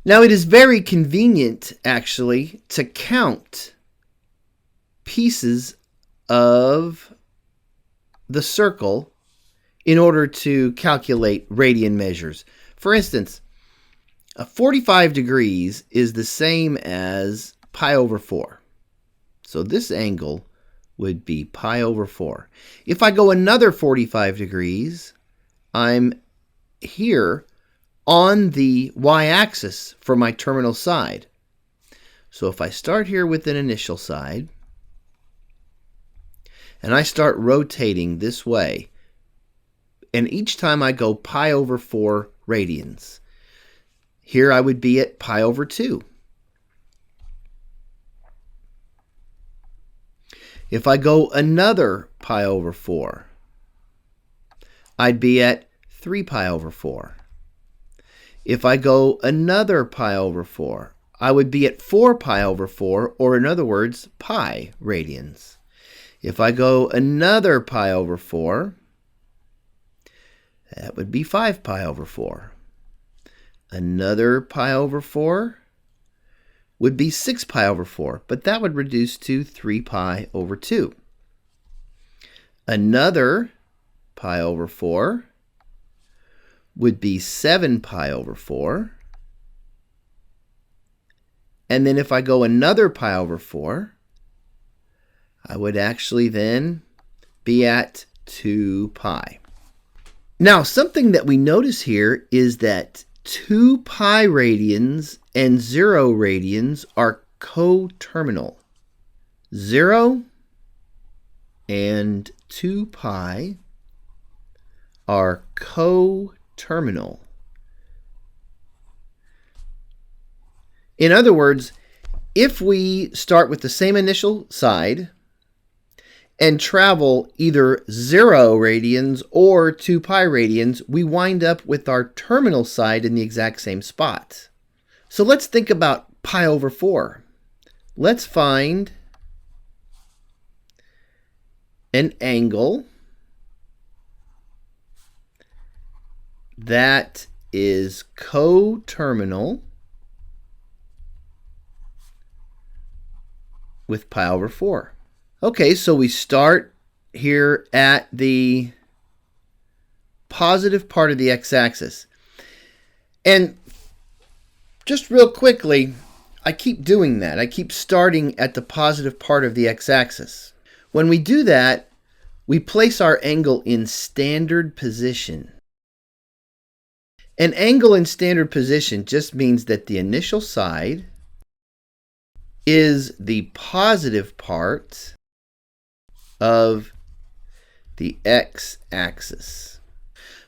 Now, it is very convenient, actually, to count pieces of the circle in order to calculate radian measures. For instance, 45 degrees is the same as pi over 4. So this angle would be pi over 4. If I go another 45 degrees, I'm here on the y-axis for my terminal side. So if I start here with an initial side, and I start rotating this way, and each time I go pi over 4 radians, here I would be at pi over 2. If I go another pi over 4, I'd be at 3 pi over 4. If I go another pi over 4, I would be at 4 pi over 4, or in other words, pi radians. If I go another pi over 4, that would be 5 pi over 4. Another pi over 4 would be 6 pi over 4, but that would reduce to 3 pi over 2. Another pi over 4 would be 7 pi over 4. And then if I go another pi over 4, I would actually then be at 2 pi. Now, something that we notice here is that 2 pi radians and 0 radians are coterminal. 0 and 2 pi are coterminal. In other words, if we start with the same initial side and travel either 0 radians or 2 pi radians, we wind up with our terminal side in the exact same spot. So let's think about pi over 4. Let's find an angle that is coterminal with pi over 4. Okay, so we start here at the positive part of the x-axis. And just real quickly, I keep doing that. I keep starting at the positive part of the x-axis. When we do that, we place our angle in standard position. An angle in standard position just means that the initial side is the positive part of the x-axis.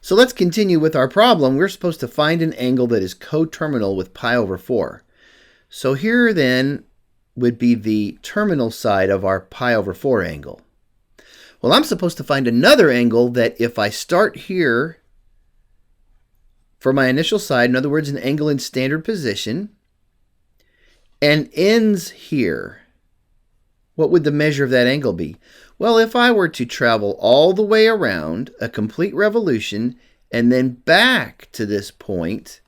So let's continue with our problem. We're supposed to find an angle that is coterminal with pi over 4. So here then would be the terminal side of our pi over 4 angle. Well, I'm supposed to find another angle that if I start here for my initial side, in other words, an angle in standard position, and ends here, what would the measure of that angle be? Well, if I were to travel all the way around a complete revolution and then back to this point,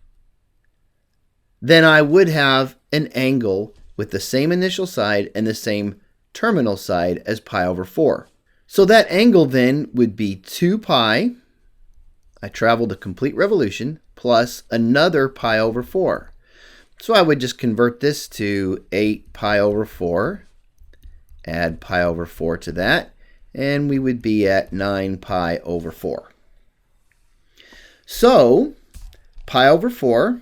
then I would have an angle with the same initial side and the same terminal side as pi over 4. So that angle then would be 2 pi, I traveled a complete revolution, plus another pi over 4. So I would just convert this to 8 pi over 4, add pi over 4 to that, and we would be at 9 pi over 4. So pi over 4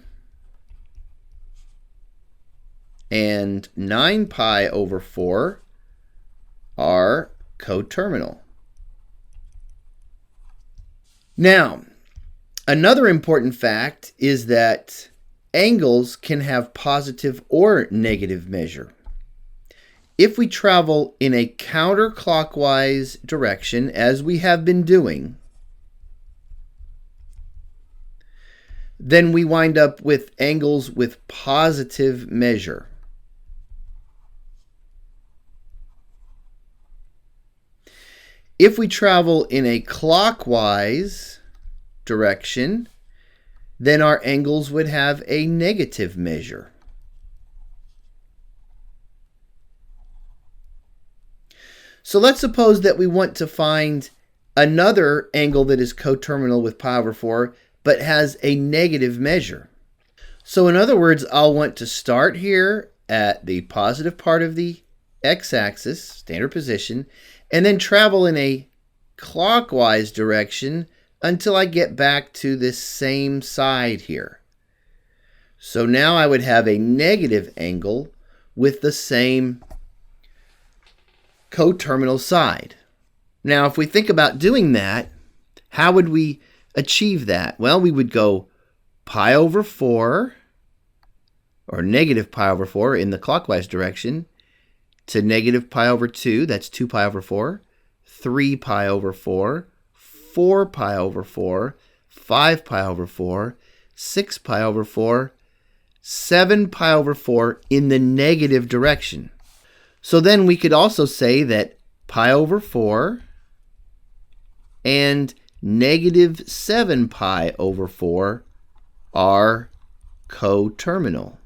and 9 pi over 4 are coterminal. Now, another important fact is that angles can have positive or negative measure. If we travel in a counterclockwise direction, as we have been doing, then we wind up with angles with positive measure. If we travel in a clockwise direction, then our angles would have a negative measure. So let's suppose that we want to find another angle that is coterminal with pi over 4, but has a negative measure. So in other words, I'll want to start here at the positive part of the x-axis, standard position, and then travel in a clockwise direction until I get back to this same side here. So now I would have a negative angle with the same coterminal side. Now, if we think about doing that, how would we achieve that? Well, we would go pi over 4, or negative pi over 4 in the clockwise direction, to negative pi over 2, that's 2 pi over 4, 3 pi over 4, 4 pi over 4, 5 pi over 4, 6 pi over 4, 7 pi over 4 in the negative direction. So then we could also say that pi over 4 and negative 7 pi over 4 are coterminal.